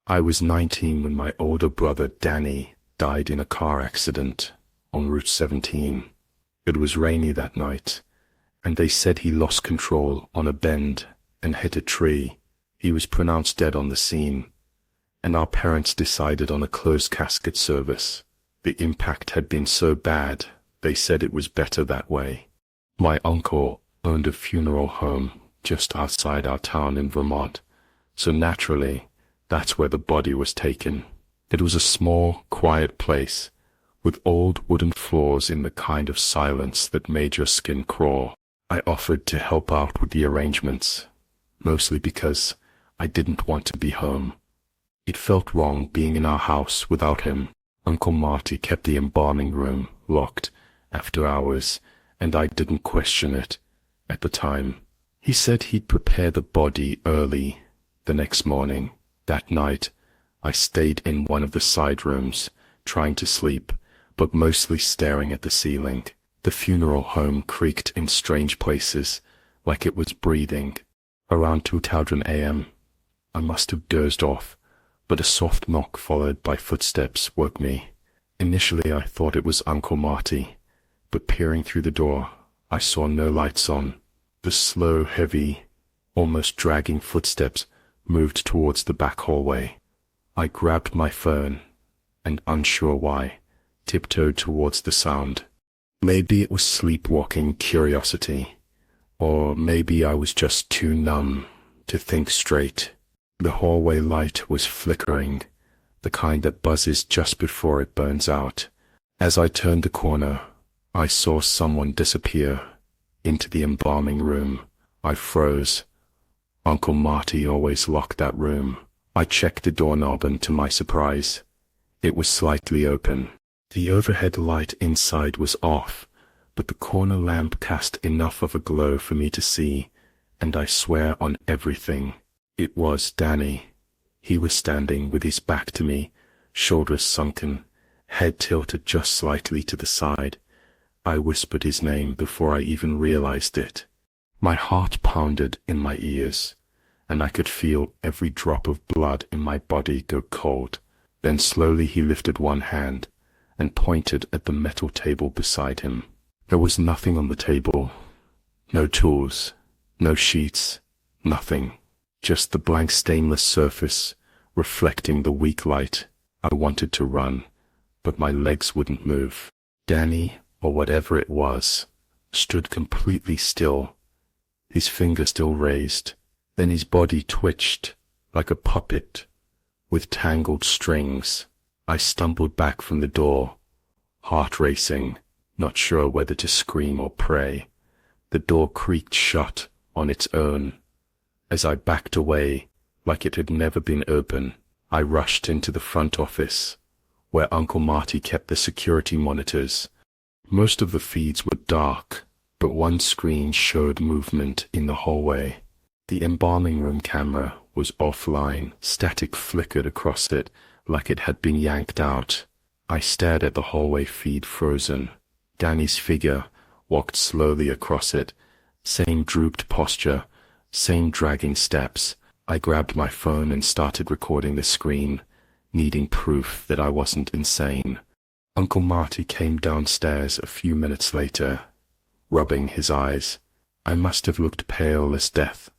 I was 19 when my older brother Danny died in a car accident on Route 17. It was rainy that night, and they said he lost control on a bend and hit a tree. He was pronounced dead on the scene, and our parents decided on a closed casket service. The impact had been so bad, they said it was better that way. My uncle owned a funeral home just outside our town in Vermont, so naturally, that's where the body was taken. It was a small, quiet place, with old wooden floors in the kind of silence that made your skin crawl. I offered to help out with the arrangements, mostly because I didn't want to be home. It felt wrong being in our house without him. Uncle Marty kept the embalming room locked after hours, and I didn't question it at the time. He said he'd prepare the body early the next morning. That night, I stayed in one of the side rooms, trying to sleep, but mostly staring at the ceiling. The funeral home creaked in strange places, like it was breathing. Around 2:00 a.m., I must have dozed off, but a soft knock followed by footsteps woke me. Initially I thought it was Uncle Marty, but peering through the door, I saw no lights on. The slow, heavy, almost dragging footsteps moved towards the back hallway. I grabbed my phone, and unsure why, tiptoed towards the sound. Maybe it was sleepwalking curiosity, or maybe I was just too numb to think straight. The hallway light was flickering, the kind that buzzes just before it burns out. As I turned the corner, I saw someone disappear into the embalming room. I froze. Uncle Marty always locked that room. I checked the doorknob, and to my surprise, it was slightly open. The overhead light inside was off, but the corner lamp cast enough of a glow for me to see, and I swear on everything, it was Danny. He was standing with his back to me, shoulders sunken, head tilted just slightly to the side. I whispered his name before I even realized it. My heart pounded in my ears, and I could feel every drop of blood in my body go cold. Then slowly he lifted one hand and pointed at the metal table beside him. There was nothing on the table. No tools, no sheets, nothing. Just the blank stainless surface, reflecting the weak light. I wanted to run, but my legs wouldn't move. Danny, or whatever it was, stood completely still, his finger still raised. Then his body twitched like a puppet with tangled strings. I stumbled back from the door, heart racing, not sure whether to scream or pray. The door creaked shut on its own. As I backed away, like it had never been open, I rushed into the front office, where Uncle Marty kept the security monitors. Most of the feeds were dark, but one screen showed movement in the hallway. The embalming room camera was offline. Static flickered across it like it had been yanked out. I stared at the hallway feed, frozen. Danny's figure walked slowly across it. Same drooped posture, same dragging steps. I grabbed my phone and started recording the screen, needing proof that I wasn't insane. Uncle Marty came downstairs a few minutes later, rubbing his eyes. I must have looked pale as death,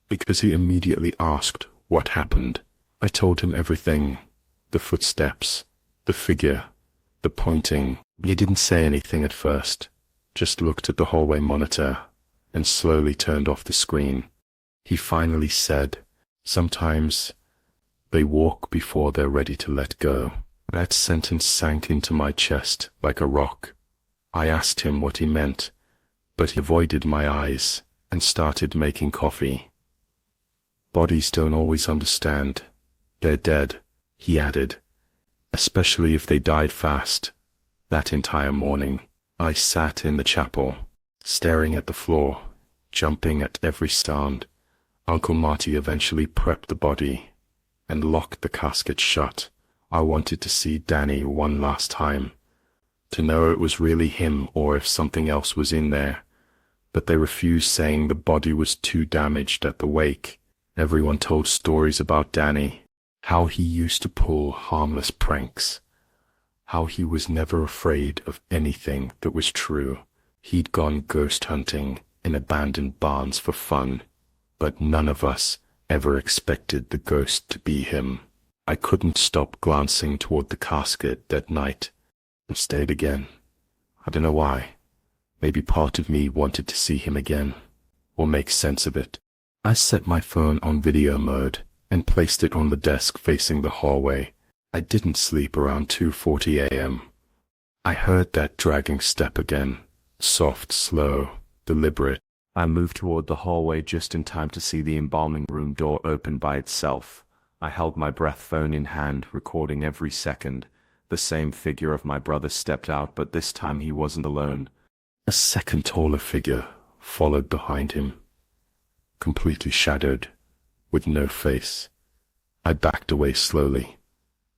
because he immediately asked what happened. I told him everything, the footsteps, the figure, the pointing. He didn't say anything at first, just looked at the hallway monitor and slowly turned off the screen. He finally said, "Sometimes they walk before they're ready to let go." That sentence sank into my chest like a rock. I asked him what he meant, but he avoided my eyes and started making coffee. "Bodies don't always understand. They're dead," he added, "especially if they died fast." That entire morning, I sat in the chapel, staring at the floor, jumping at every sound. Uncle Marty eventually prepped the body and locked the casket shut. I wanted to see Danny one last time, to know it was really him or if something else was in there, but they refused, saying the body was too damaged at the wake. Everyone told stories about Danny, How he used to pull harmless pranks. How he was never afraid of anything that was true. He'd gone ghost hunting in abandoned barns for fun, but none of us ever expected the ghost to be him. I couldn't stop glancing toward the casket that night and stayed again. I don't know why. Maybe part of me wanted to see him again, or make sense of it. I set my phone on video mode and placed it on the desk facing the hallway. I didn't sleep around 2:40 a.m. I heard that dragging step again, soft, slow, deliberate. I moved toward the hallway just in time to see the embalming room door open by itself. I held my breath, phone in hand, recording every second. The same figure of my brother stepped out, but this time he wasn't alone. A second taller figure followed behind him, completely shadowed, with no face. I backed away slowly,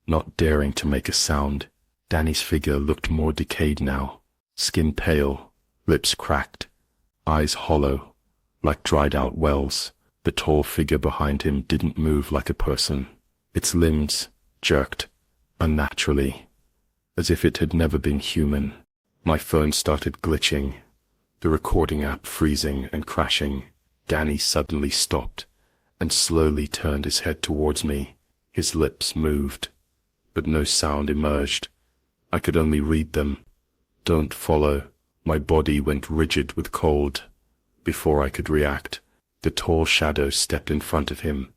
not daring to make a sound. Danny's figure looked more decayed now, skin pale, lips cracked, eyes hollow, like dried-out wells. The tall figure behind him didn't move like a person. Its limbs jerked unnaturally, as if it had never been human. My phone started glitching, the recording app freezing and crashing. Danny suddenly stopped and slowly turned his head towards me. His lips moved, but no sound emerged. I could only read them. Don't follow. My body went rigid with cold. Before I could react, the tall shadow stepped in front of him,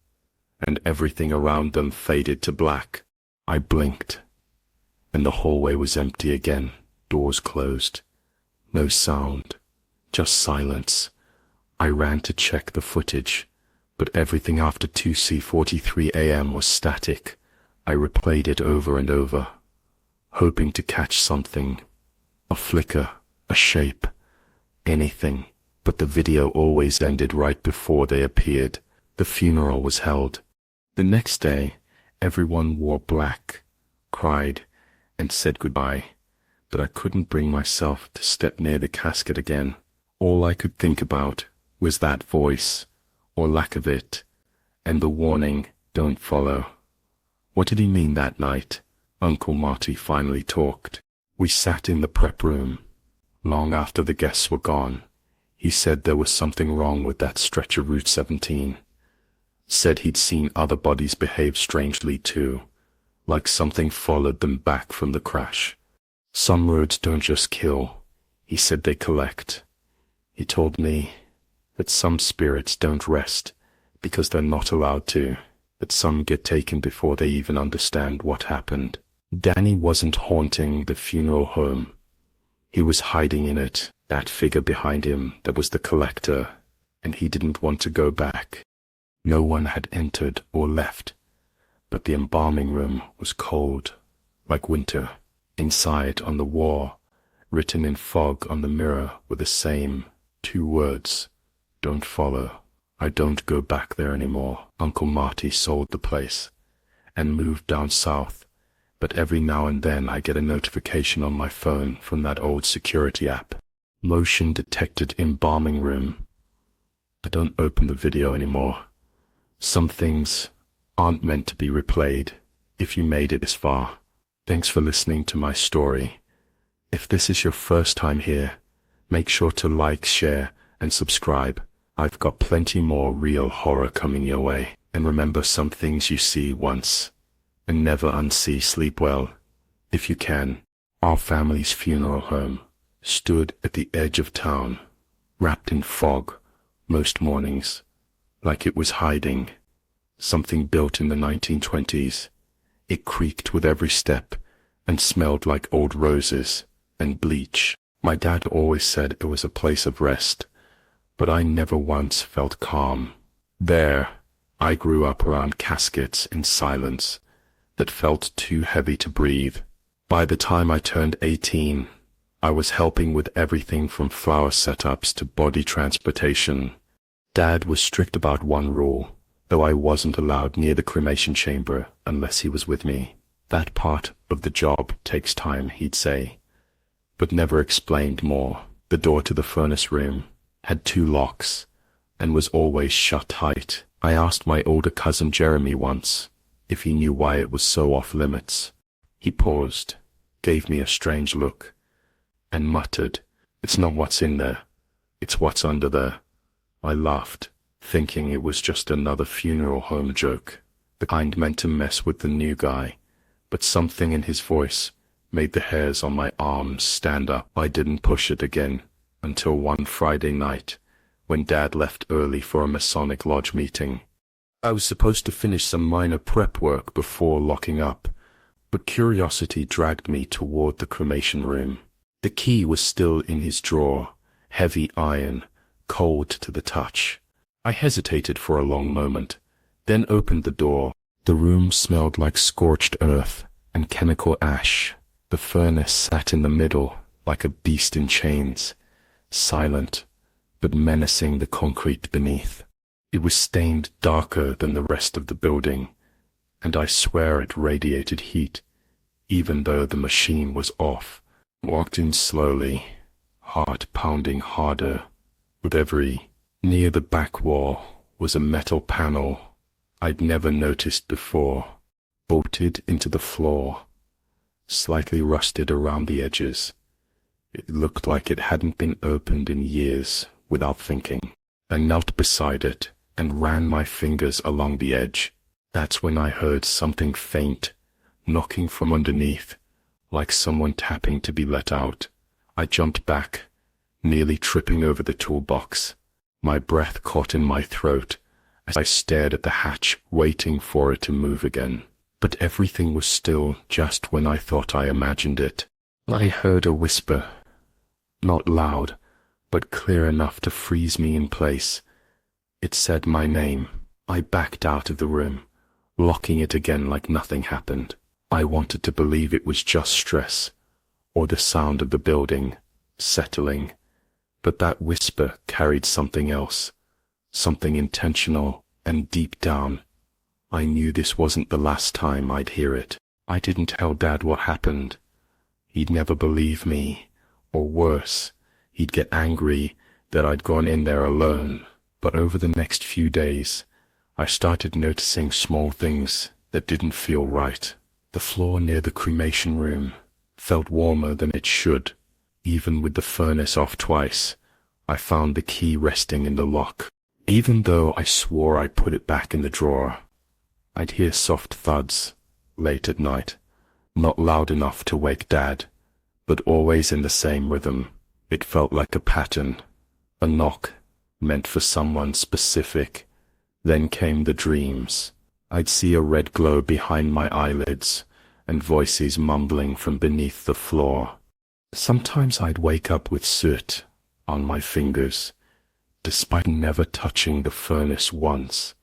and everything around them faded to black. I blinked, and the hallway was empty again. Doors closed. No sound, just silence. I ran to check the footage, but everything after 2:43 a.m. was static. I replayed it over and over, hoping to catch something. A flicker, a shape, anything. But the video always ended right before they appeared. The funeral was held. The next day, everyone wore black, cried, and said goodbye. But I couldn't bring myself to step near the casket again. All I could think about was that voice, or lack of it, and the warning, don't follow. What did he mean that night? Uncle Marty finally talked. We sat in the prep room, long after the guests were gone. He said there was something wrong with that stretch of Route 17. Said he'd seen other bodies behave strangely too, like something followed them back from the crash. Some roads don't just kill, he said, they collect. He told me that some spirits don't rest because they're not allowed to, that some get taken before they even understand what happened. Danny wasn't haunting the funeral home. He was hiding in it. That figure behind him, that was the collector, and he didn't want to go back. No one had entered or left, but the embalming room was cold, like winter. Inside, on the wall, written in fog on the mirror, were the same 2 words, don't follow. I don't go back there anymore. Uncle Marty sold the place and moved down south, but every now and then I get a notification on my phone from that old security app. Motion detected embalming room. I don't open the video anymore. Some things aren't meant to be replayed if you made it this far. Thanks for listening to my story. If this is your first time here, make sure to like, share, and subscribe. I've got plenty more real horror coming your way. And remember, some things you see once and never unsee. Sleep well, if you can. Our family's funeral home stood at the edge of town, wrapped in fog most mornings, like it was hiding. Something built in the 1920s. It creaked with every step and smelled like old roses and bleach. My dad always said it was a place of rest, but I never once felt calm. There, I grew up around caskets in silence that felt too heavy to breathe. By the time I turned 18, I was helping with everything from flower setups to body transportation. Dad was strict about one rule, though I wasn't allowed near the cremation chamber unless he was with me. That part of the job takes time, he'd say, but never explained more. The door to the furnace room had 2 locks and was always shut tight. I asked my older cousin Jeremy once if he knew why it was so off limits. He paused, gave me a strange look, and muttered, "It's not what's in there, it's what's under there." I laughed, thinking it was just another funeral home joke, the kind meant to mess with the new guy, but something in his voice made the hairs on my arms stand up. I didn't push it again until one Friday night, when Dad left early for a Masonic Lodge meeting. I was supposed to finish some minor prep work before locking up, but curiosity dragged me toward the cremation room. The key was still in his drawer, heavy iron, cold to the touch. I hesitated for a long moment, then opened the door. The room smelled like scorched earth and chemical ash. The furnace sat in the middle, like a beast in chains, silent, but menacing the concrete beneath. It was stained darker than the rest of the building, and I swear it radiated heat, even though the machine was off. Walked in slowly, heart pounding harder. With every near the back wall was a metal panel I'd never noticed before, bolted into the floor, slightly rusted around the edges. It looked like it hadn't been opened in years. Without thinking, I knelt beside it and ran my fingers along the edge. That's when I heard something faint, knocking from underneath, like someone tapping to be let out. I jumped back, nearly tripping over the toolbox. My breath caught in my throat as I stared at the hatch, waiting for it to move again. But everything was still just when I thought I imagined it. I heard a whisper, not loud, but clear enough to freeze me in place. It said my name. I backed out of the room, locking it again like nothing happened. I wanted to believe it was just stress, or the sound of the building settling, but that whisper carried something else, something intentional, and deep down, I knew this wasn't the last time I'd hear it. I didn't tell Dad what happened. He'd never believe me, or worse, he'd get angry that I'd gone in there alone. But over the next few days, I started noticing small things that didn't feel right. The floor near the cremation room felt warmer than it should. Even with the furnace off twice, I found the key resting in the lock. Even though I swore I put it back in the drawer, I'd hear soft thuds late at night, not loud enough to wake Dad, but always in the same rhythm. It felt like a pattern, a knock meant for someone specific. Then came the dreams. I'd see a red glow behind my eyelids and voices mumbling from beneath the floor. Sometimes I'd wake up with soot on my fingers, despite never touching the furnace once.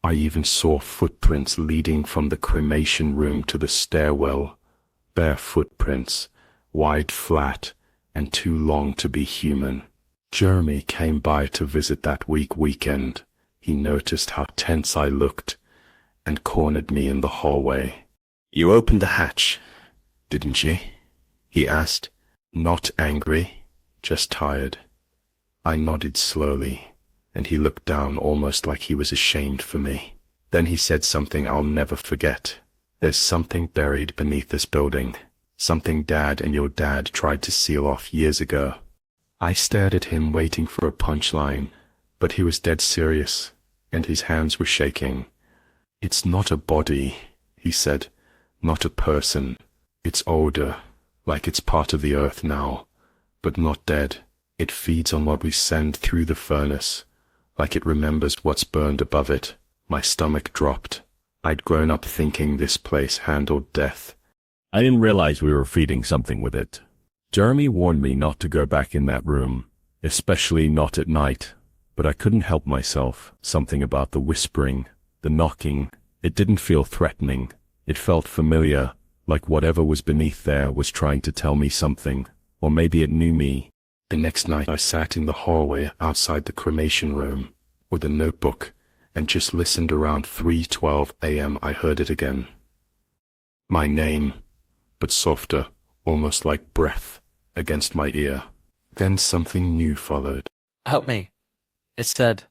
I even saw footprints leading from the cremation room to the stairwell, bare footprints, wide, flat, and too long to be human. Jeremy came by to visit that weekend. He noticed how tense I looked and cornered me in the hallway. "You opened the hatch, didn't you?" he asked. Not angry, just tired. I nodded slowly, and he looked down almost like he was ashamed for me. Then he said something I'll never forget. "There's something buried beneath this building, something Dad and your dad tried to seal off years ago." I stared at him, waiting for a punchline, but he was dead serious, and his hands were shaking. "It's not a body," he said, "not a person. It's older, like it's part of the earth now, but not dead. It feeds on what we send through the furnace, like it remembers what's burned above it." My stomach dropped. I'd grown up thinking this place handled death. I didn't realize we were feeding something with it. Jeremy warned me not to go back in that room, especially not at night, but I couldn't help myself. Something about the whispering, the knocking, it didn't feel threatening. It felt familiar, like whatever was beneath there was trying to tell me something, or maybe it knew me. The next night I sat in the hallway outside the cremation room with a notebook and just listened. Around 3:12 a.m. I heard it again. My name, but softer, almost like breath, against my ear. Then something new followed. "Help me," it said.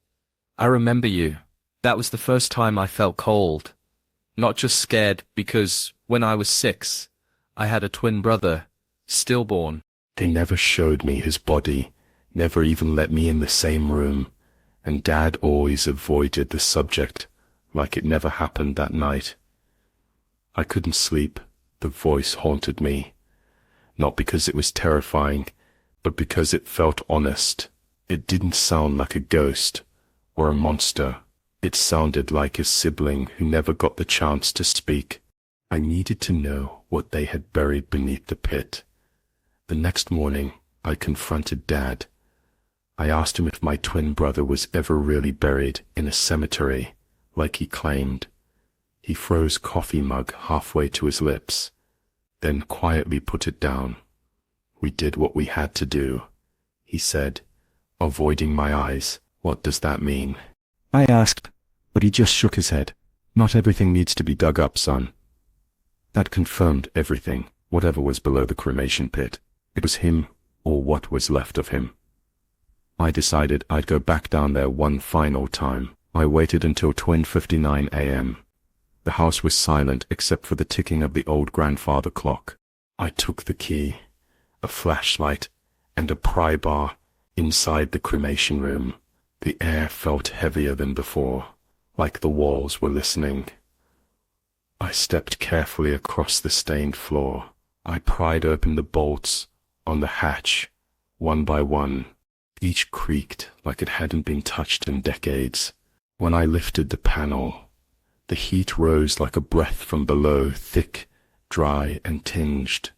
"I remember you. That was the first time I felt cold. Not just scared, because when I was 6, I had a twin brother, stillborn. They never showed me his body, never even let me in the same room, and Dad always avoided the subject, like it never happened that night. I couldn't sleep. The voice haunted me, not because it was terrifying, but because it felt honest. It didn't sound like a ghost or a monster. It sounded like a sibling who never got the chance to speak. I needed to know what they had buried beneath the pit. The next morning, I confronted Dad. I asked him if my twin brother was ever really buried in a cemetery, like he claimed. He froze coffee mug halfway to his lips, then quietly put it down. We did what we had to do, he said, avoiding my eyes. What does that mean? I asked, but he just shook his head. Not everything needs to be dug up, son. That confirmed everything, whatever was below the cremation pit. It was him, or what was left of him. I decided I'd go back down there one final time. I waited until 10:59 a.m. The house was silent except for the ticking of the old grandfather clock. I took the key, a flashlight, and a pry bar inside the cremation room. The air felt heavier than before, like the walls were listening. I stepped carefully across the stained floor. I pried open the bolts on the hatch, one by one. Each creaked like it hadn't been touched in decades. When I lifted the panel, the heat rose like a breath from below, thick, dry, and tinged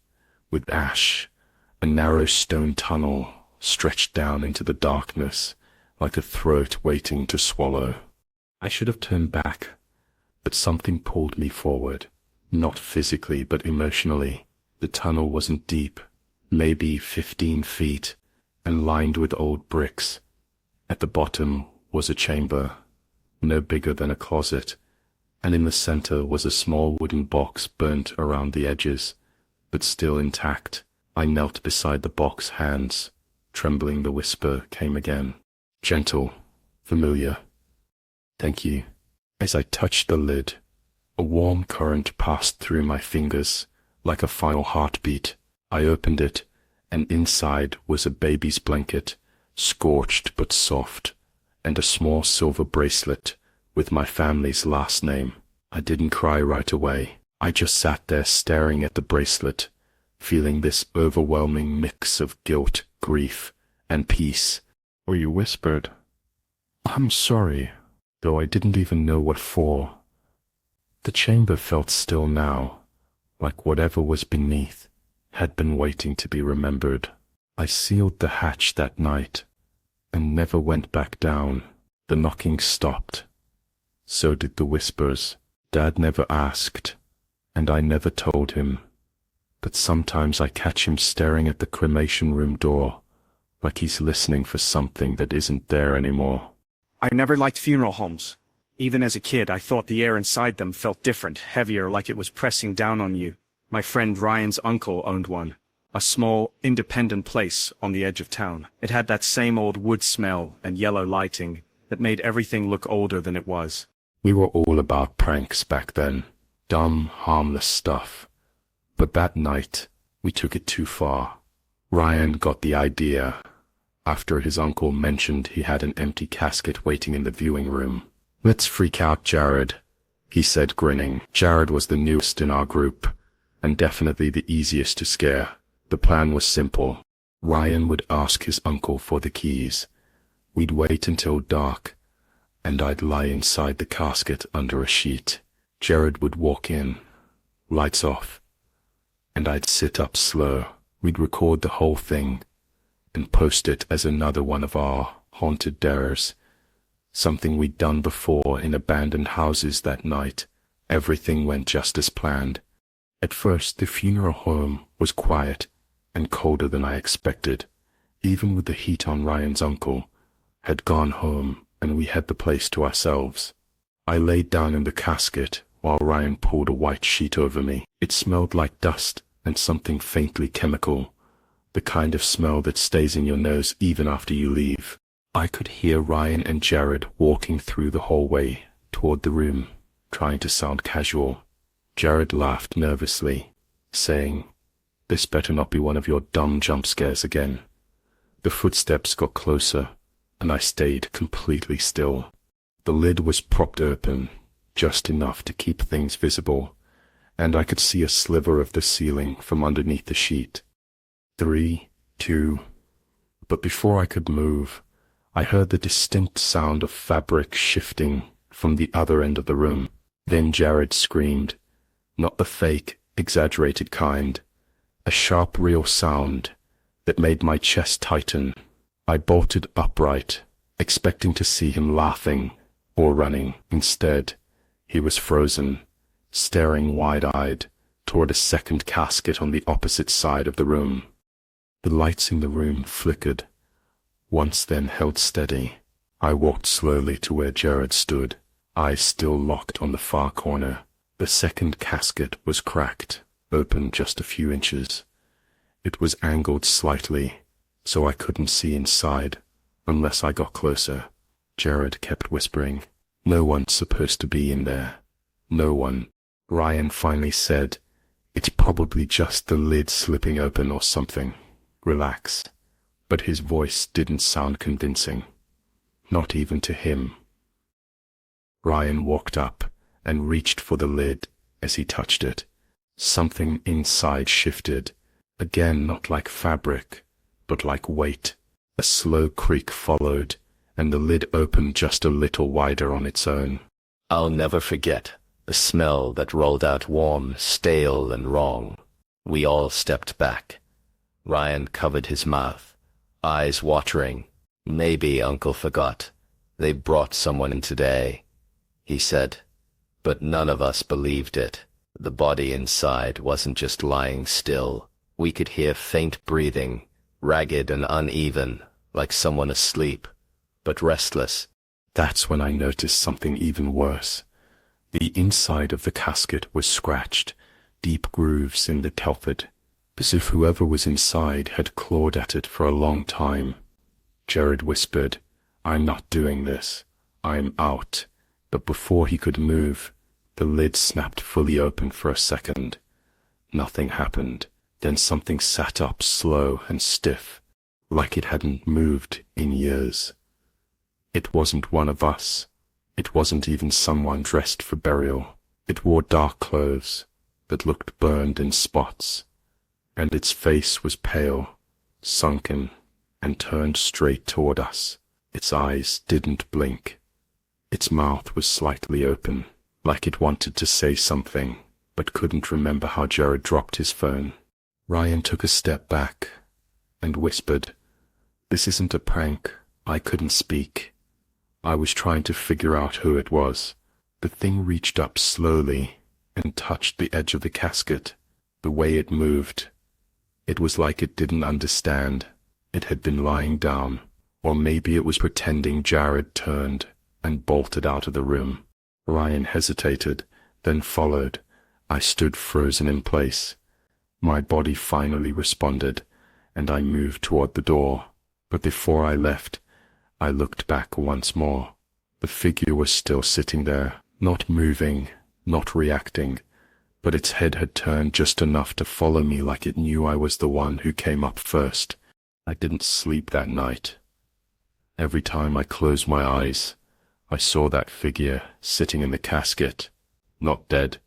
with ash. A narrow stone tunnel stretched down into the darkness, like a throat waiting to swallow. I should have turned back, but something pulled me forward, not physically but emotionally. The tunnel wasn't deep, maybe 15 feet, and lined with old bricks. At the bottom was a chamber, no bigger than a closet, and in the center was a small wooden box burnt around the edges, but still intact. I knelt beside the box, hands trembling. The whisper came again, gentle, familiar. Thank you. As I touched the lid, a warm current passed through my fingers, like a final heartbeat. I opened it, and inside was a baby's blanket, scorched but soft, and a small silver bracelet with my family's last name. I didn't cry right away. I just sat there staring at the bracelet, feeling this overwhelming mix of guilt, grief, and peace. Or you whispered, "I'm sorry," though I didn't even know what for. The chamber felt still now, like whatever was beneath had been waiting to be remembered. I sealed the hatch that night and never went back down. The knocking stopped. So did the whispers. Dad never asked, and I never told him. But sometimes I catch him staring at the cremation room door, like he's listening for something that isn't there anymore. I never liked funeral homes. Even as a kid, I thought the air inside them felt different, heavier, like it was pressing down on you. My friend Ryan's uncle owned one, a small, independent place on the edge of town. It had that same old wood smell and yellow lighting that made everything look older than it was. We were all about pranks back then, dumb, harmless stuff. But that night, we took it too far. Ryan got the idea after his uncle mentioned he had an empty casket waiting in the viewing room. "Let's freak out Jared," he said, grinning. Jared was the newest in our group, and definitely the easiest to scare. The plan was simple. Ryan would ask his uncle for the keys. We'd wait until dark, and I'd lie inside the casket under a sheet. Jared would walk in, lights off, and I'd sit up slow. We'd record the whole thing and post it as another one of our haunted dares, something we'd done before in abandoned houses that night. Everything went just as planned. At first, the funeral home was quiet and colder than I expected. Even with the heat on, Ryan's uncle had gone home and we had the place to ourselves. I laid down in the casket while Ryan pulled a white sheet over me. It smelled like dust and something faintly chemical, the kind of smell that stays in your nose even after you leave. I could hear Ryan and Jared walking through the hallway toward the room, trying to sound casual. Jared laughed nervously, saying, "This better not be one of your dumb jump scares again." The footsteps got closer, and I stayed completely still. The lid was propped open, just enough to keep things visible, and I could see a sliver of the ceiling from underneath the sheet. 3, 2. But before I could move, I heard the distinct sound of fabric shifting from the other end of the room. Then Jared screamed, not the fake, exaggerated kind, a sharp, real sound that made my chest tighten. I bolted upright, expecting to see him laughing or running. Instead, he was frozen, staring wide-eyed toward a second casket on the opposite side of the room. The lights in the room flickered, once then held steady. I walked slowly to where Jared stood, eyes still locked on the far corner. The second casket was cracked, open just a few inches. It was angled slightly, so I couldn't see inside, unless I got closer. Jared kept whispering, "No one's supposed to be in there. No one." Ryan finally said, "It's probably just the lid slipping open or something. Relax." But his voice didn't sound convincing. Not even to him. Ryan walked up and reached for the lid. As he touched it, something inside shifted, again not like fabric, but like weight. A slow creak followed, and the lid opened just a little wider on its own. I'll never forget the smell that rolled out warm, stale, and wrong. We all stepped back. Ryan covered his mouth, eyes watering. "Maybe Uncle forgot. They brought someone in today," he said. But none of us believed it. The body inside wasn't just lying still. We could hear faint breathing, ragged and uneven, like someone asleep, but restless. That's when I noticed something even worse. The inside of the casket was scratched, deep grooves in the telford, as if whoever was inside had clawed at it for a long time. Jared whispered, "I'm not doing this. I'm out." But before he could move, the lid snapped fully open for a second. Nothing happened. Then something sat up slow and stiff, like it hadn't moved in years. It wasn't one of us. It wasn't even someone dressed for burial. It wore dark clothes that looked burned in spots, and its face was pale, sunken, and turned straight toward us. Its eyes didn't blink. Its mouth was slightly open, like it wanted to say something, but couldn't remember how Jared dropped his phone. Ryan took a step back and whispered, "This isn't a prank." I couldn't speak. I was trying to figure out who it was. The thing reached up slowly and touched the edge of the casket. The way it moved, it was like it didn't understand. It had been lying down, or maybe it was pretending Jared turned and bolted out of the room. Ryan hesitated, then followed. I stood frozen in place. My body finally responded, and I moved toward the door. But before I left, I looked back once more. The figure was still sitting there, not moving, not reacting, but its head had turned just enough to follow me like it knew I was the one who came up first. I didn't sleep that night. Every time I closed my eyes, I saw that figure sitting in the casket, not dead,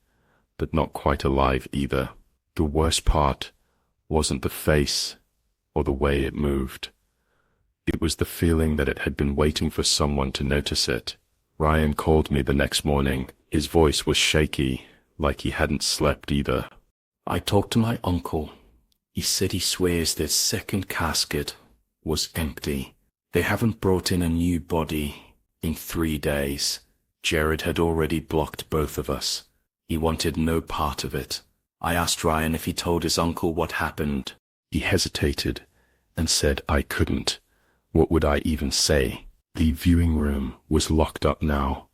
but not quite alive either. The worst part wasn't the face or the way it moved. It was the feeling that it had been waiting for someone to notice it. Ryan called me the next morning. His voice was shaky, like he hadn't slept either. "I talked to my uncle. He said he swears their second casket was empty. They haven't brought in a new body in 3 days. Jared had already blocked both of us. He wanted no part of it. I asked Ryan if he told his uncle what happened. He hesitated and said I couldn't. What would I even say? The viewing room was locked up now,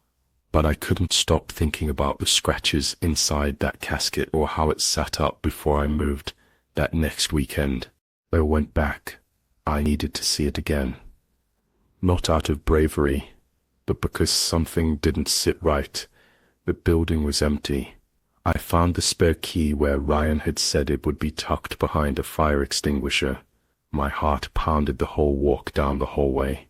but I couldn't stop thinking about the scratches inside that casket or how it sat up before I moved that next weekend. I went back. I needed to see it again. Not out of bravery, but because something didn't sit right The building was empty. I found the spare key where Ryan had said it would be tucked behind a fire extinguisher. My heart pounded the whole walk down the hallway.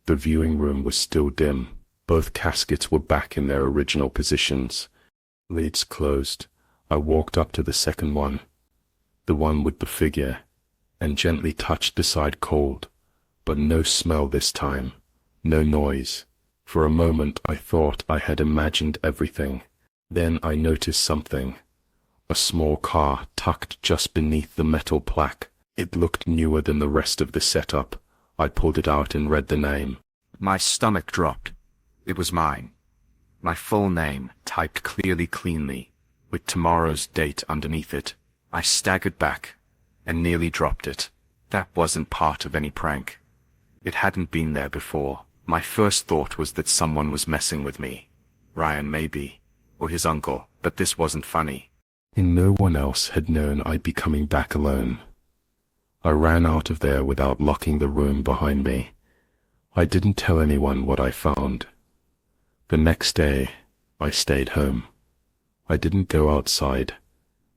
The viewing room was still dim. Both caskets were back in their original positions. Lids closed. I walked up to the second one, the one with the figure, and gently touched the side cold, but no smell this time, no noise. For a moment I thought I had imagined everything. Then I noticed something. A small car tucked just beneath the metal plaque. It looked newer than the rest of the setup. I pulled it out and read the name. My stomach dropped. It was mine. My full name, typed cleanly, with tomorrow's date underneath it. I staggered back and nearly dropped it. That wasn't part of any prank. It hadn't been there before. My first thought was that someone was messing with me. Ryan maybe, or his uncle, but this wasn't funny. And no one else had known I'd be coming back alone. I ran out of there without locking the room behind me. I didn't tell anyone what I found. The next day, I stayed home. I didn't go outside.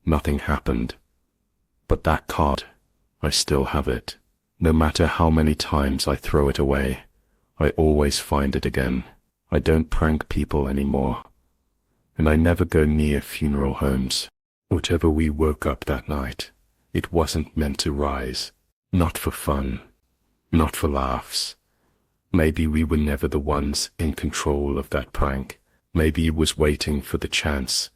Nothing happened. But that card, I still have it. No matter how many times I throw it away, I always find it again. I don't prank people anymore. And I never go near funeral homes. Whatever we woke up that night, it wasn't meant to rise. Not for fun. Not for laughs. Maybe we were never the ones in control of that prank. Maybe it was waiting for the chance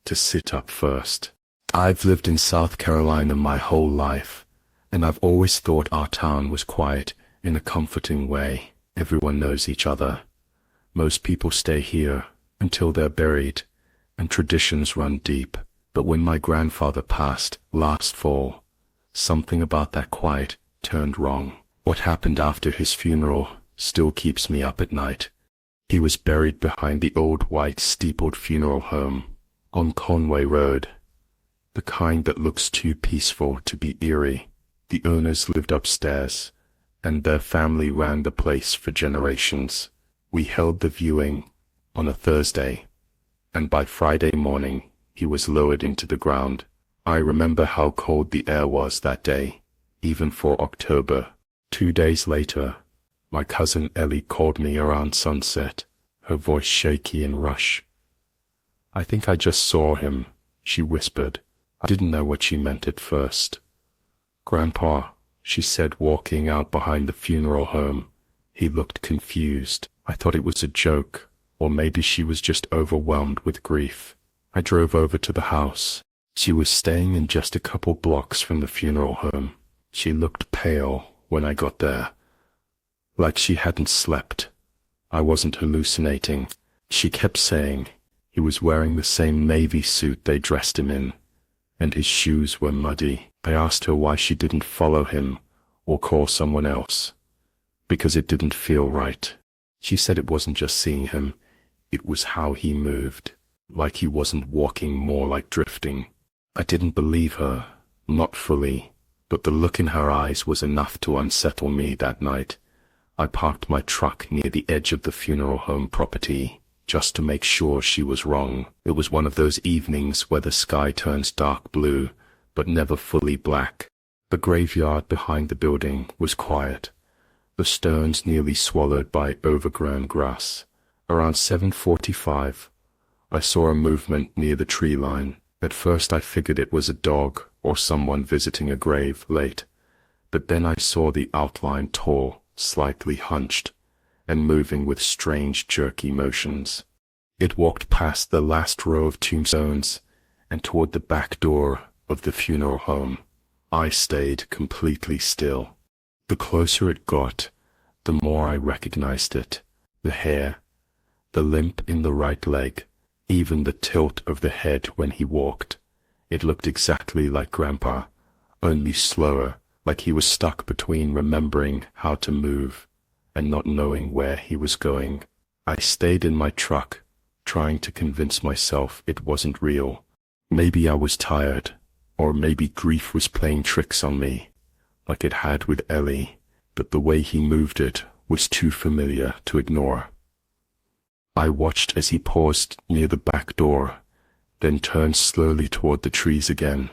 to sit up first. I've lived in South Carolina my whole life, and I've always thought our town was quiet in a comforting way. Everyone knows each other. Most people stay here until they're buried, and traditions run deep. But when my grandfather passed last fall, something about that quiet turned wrong. What happened after his funeral still keeps me up at night. He was buried behind the old white steepled funeral home on Conway Road, the kind that looks too peaceful to be eerie. The owners lived upstairs, and their family ran the place for generations. We held the viewing on a Thursday, and by Friday morning, he was lowered into the ground. I remember how cold the air was that day, even for October. 2 days later, my cousin Ellie called me around sunset, her voice shaky and rush. "I think I just saw him," she whispered. I didn't know what she meant at first. "Grandpa," she said, walking out behind the funeral home. He looked confused. I thought it was a joke, or maybe she was just overwhelmed with grief. I drove over to the house. She was staying in just a couple blocks from the funeral home. She looked pale when I got there, like she hadn't slept. I wasn't hallucinating. She kept saying he was wearing the same navy suit they dressed him in, and his shoes were muddy. I asked her why she didn't follow him or call someone else, because it didn't feel right. She said it wasn't just seeing him, it was how he moved, like he wasn't walking, more like drifting. I didn't believe her, not fully, but the look in her eyes was enough to unsettle me that night. I parked my truck near the edge of the funeral home property, just to make sure she was wrong. It was one of those evenings where the sky turns dark blue, but never fully black. The graveyard behind the building was quiet, the stones nearly swallowed by overgrown grass. Around 7:45, I saw a movement near the tree line. At first I figured it was a dog or someone visiting a grave late, but then I saw the outline tall, slightly hunched, and moving with strange jerky motions. It walked past the last row of tombstones and toward the back door of the funeral home. I stayed completely still. The closer it got, the more I recognized it. The hair, the limp in the right leg, even the tilt of the head when he walked. It looked exactly like Grandpa, only slower, like he was stuck between remembering how to move and not knowing where he was going. I stayed in my truck, trying to convince myself it wasn't real. Maybe I was tired, or maybe grief was playing tricks on me, like it had with Ellie, but the way he moved it was too familiar to ignore. I watched as he paused near the back door, then turned slowly toward the trees again.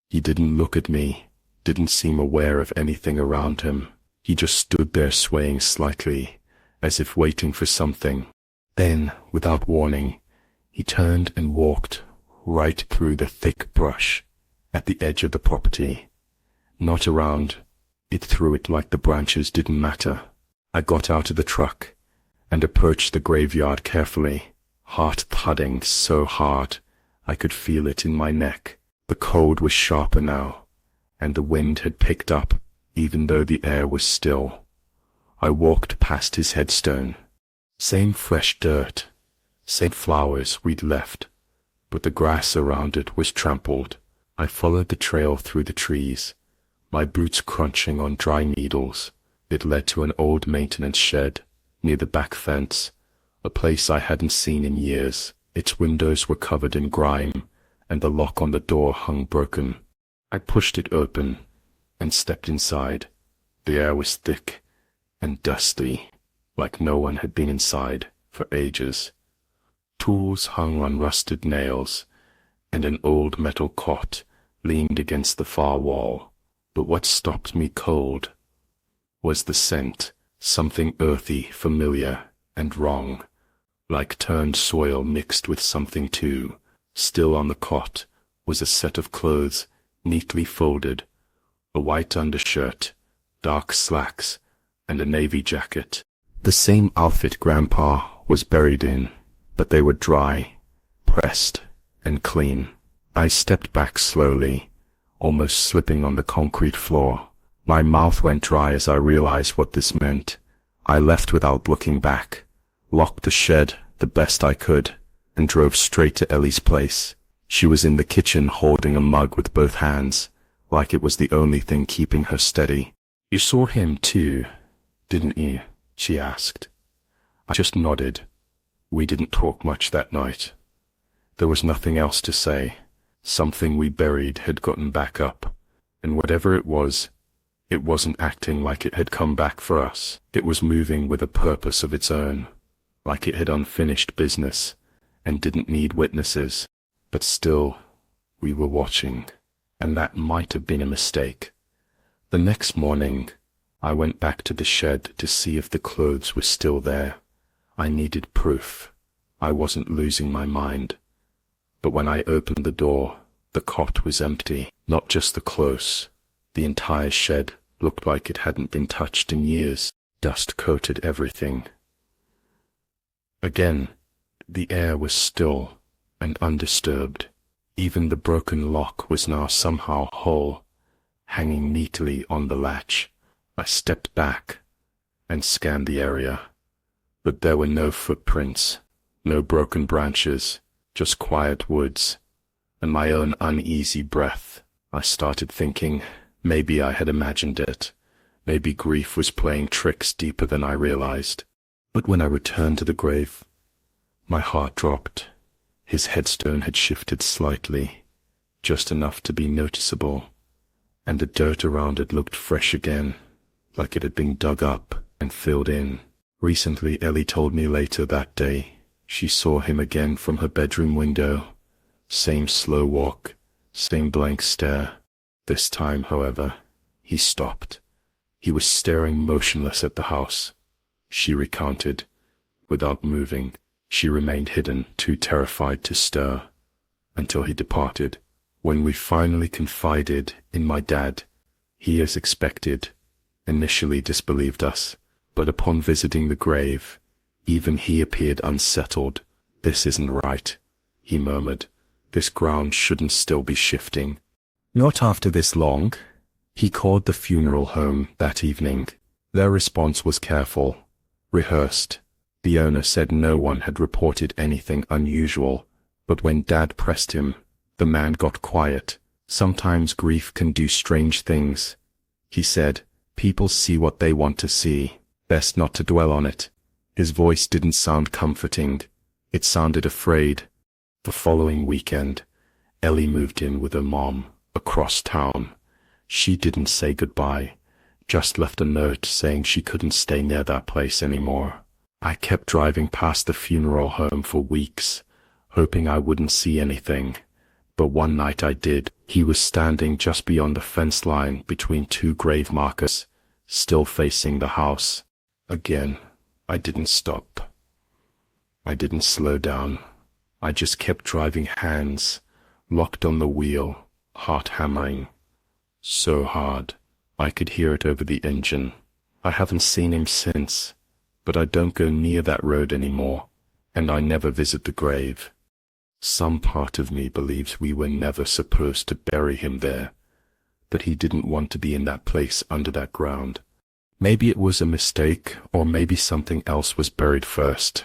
He didn't look at me, didn't seem aware of anything around him. He just stood there swaying slightly, as if waiting for something. Then, without warning, he turned and walked right through the thick brush at the edge of the property. Not around it, through it like the branches didn't matter. I got out of the truck and approached the graveyard carefully, heart thudding so hard I could feel it in my neck. The cold was sharper now, and the wind had picked up, even though the air was still. I walked past his headstone. Same fresh dirt, same flowers we'd left, but the grass around it was trampled. I followed the trail through the trees, my boots crunching on dry needles. It led to an old maintenance shed near the back fence, a place I hadn't seen in years. Its windows were covered in grime, and the lock on the door hung broken. I pushed it open and stepped inside. The air was thick and dusty, like no one had been inside for ages. Tools hung on rusted nails, and an old metal cot leaned against the far wall. But what stopped me cold was the scent, something earthy, familiar, and wrong, like turned soil mixed with something too. Still on the cot was a set of clothes, neatly folded, a white undershirt, dark slacks, and a navy jacket. The same outfit Grandpa was buried in, but they were dry, pressed, and clean. I stepped back slowly, almost slipping on the concrete floor. My mouth went dry as I realized what this meant. I left without looking back, locked the shed the best I could, and drove straight to Ellie's place. She was in the kitchen holding a mug with both hands, like it was the only thing keeping her steady. "You saw him too, didn't you?" she asked. I just nodded. We didn't talk much that night. There was nothing else to say. Something we buried had gotten back up, and whatever it wasn't acting like it had come back for us. It was moving with a purpose of its own, like it had unfinished business and didn't need witnesses. But still, we were watching, and that might have been a mistake. The next morning, I went back to the shed to see if the clothes were still there. I needed proof. I wasn't losing my mind. But when I opened the door, the cot was empty. Not just the clothes. The entire shed looked like it hadn't been touched in years. Dust coated everything. Again, the air was still and undisturbed. Even the broken lock was now somehow whole, hanging neatly on the latch. I stepped back and scanned the area, but there were no footprints, no broken branches, just quiet woods, and my own uneasy breath. I started thinking, maybe I had imagined it. Maybe grief was playing tricks deeper than I realized. But when I returned to the grave, my heart dropped. His headstone had shifted slightly, just enough to be noticeable, and the dirt around it looked fresh again, like it had been dug up and filled in. Recently, Ellie told me later that day, she saw him again from her bedroom window. Same slow walk, same blank stare. This time, however, he stopped. He was staring motionless at the house. She recounted, without moving. She remained hidden, too terrified to stir, until he departed. When we finally confided in my dad, he, as expected, initially disbelieved us, but upon visiting the grave, even he appeared unsettled. "This isn't right," he murmured. "This ground shouldn't still be shifting." Not after this long. He called the funeral home that evening. Their response was careful, rehearsed. The owner said no one had reported anything unusual, but when Dad pressed him, the man got quiet. "Sometimes grief can do strange things," he said. "People see what they want to see. Best not to dwell on it." His voice didn't sound comforting. It sounded afraid. The following weekend, Ellie moved in with her mom across town. She didn't say goodbye, just left a note saying she couldn't stay near that place anymore. I kept driving past the funeral home for weeks, hoping I wouldn't see anything. But one night I did. He was standing just beyond the fence line between two grave markers, still facing the house. Again, I didn't stop. I didn't slow down. I just kept driving, hands locked on the wheel, heart hammering. So hard, I could hear it over the engine. I haven't seen him since, but I don't go near that road anymore, and I never visit the grave. Some part of me believes we were never supposed to bury him there, that he didn't want to be in that place under that ground. Maybe it was a mistake, or maybe something else was buried first.